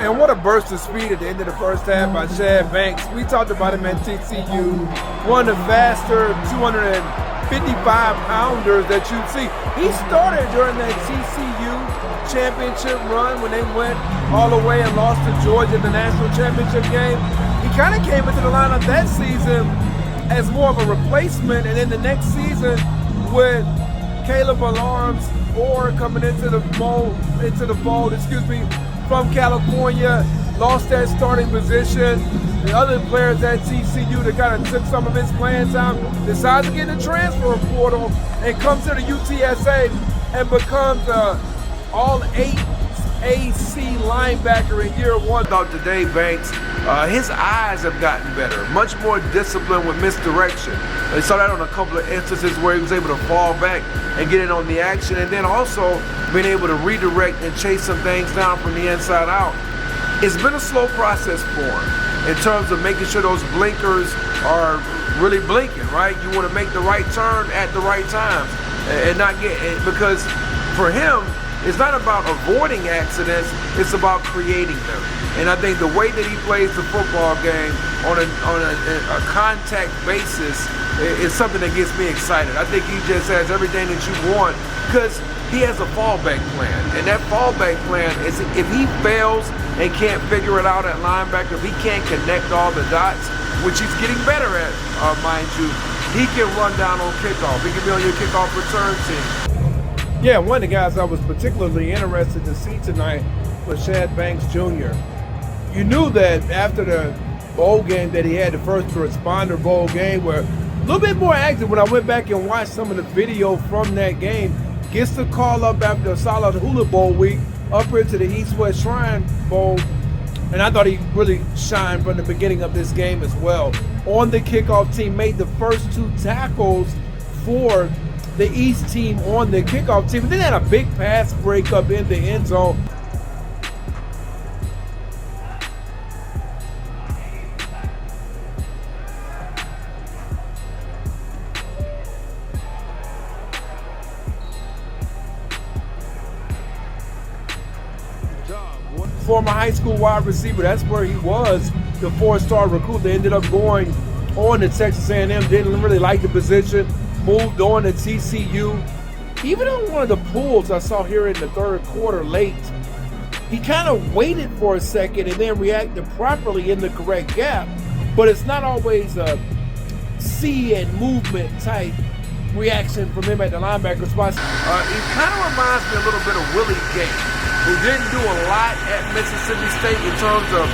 Man, what a burst of speed at the end of the first half by Shad Banks. We talked about him at TCU, one of the faster 255-pounders that you'd see. He started during that TCU championship run when they went all the way and lost to Georgia in the national championship game. He kind of came into the lineup that season as more of a replacement, and then the next season with Caleb Alarms or coming into the fold, from California, lost that starting position. The other players at TCU that kind of took some of his playing time decides to get in the transfer portal and comes to the UTSA and becomes the All-AAC linebacker in year one. About today, Banks, his eyes have gotten better, much more disciplined with misdirection. They saw that on a couple of instances where he was able to fall back and get in on the action, and then also being able to redirect and chase some things down from the inside out. It's been a slow process for him in terms of making sure those blinkers are really blinking, right? You want to make the right turn at the right times and not get, because for him, it's not about avoiding accidents, it's about creating them. And I think the way that he plays the football game on a contact basis is something that gets me excited. I think he just has everything that you want because he has a fallback plan. And that fallback plan is if he fails and can't figure it out at linebacker, if he can't connect all the dots, which he's getting better at, mind you, he can run down on kickoff. He can be on your kickoff return team. Yeah, one of the guys I was particularly interested to see tonight was Shad Banks Jr. You knew that after the bowl game that he had, the first responder bowl game, where a little bit more active when I went back and watched some of the video from that game, gets the call up after a solid Hula Bowl week up into the East-West Shrine Bowl, and I thought he really shined from the beginning of this game as well. On the kickoff team, made the first 2 tackles for the East team on the kickoff team, and then had a big pass breakup in the end zone. Former high school wide receiver, that's where he was, the 4-star recruit. They ended up going on to Texas A&M, didn't really like the position, moved on to TCU. Even on one of the pulls I saw here in the third quarter late, he kind of waited for a second and then reacted properly in the correct gap. But it's not always a see and movement type reaction from him at the linebacker spot. He kind of reminds me a little bit of Willie Gay, who didn't do a lot at Mississippi State in terms of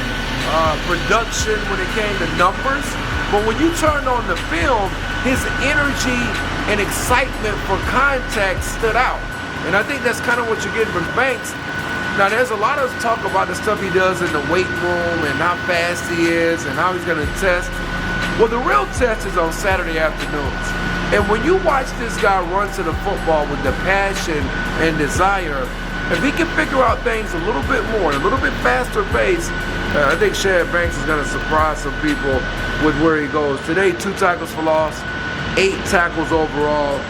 production when it came to numbers. But when you turned on the film, his energy and excitement for contact stood out. And I think that's kind of what you're getting from Banks. Now, there's a lot of talk about the stuff he does in the weight room and how fast he is and how he's going to test. Well, the real test is on Saturday afternoons. And when you watch this guy run to the football with the passion and desire, if he can figure out things a little bit more, a little bit faster pace, I think Shad Banks is going to surprise some people with where he goes. Today, 2 tackles for loss, 8 tackles overall.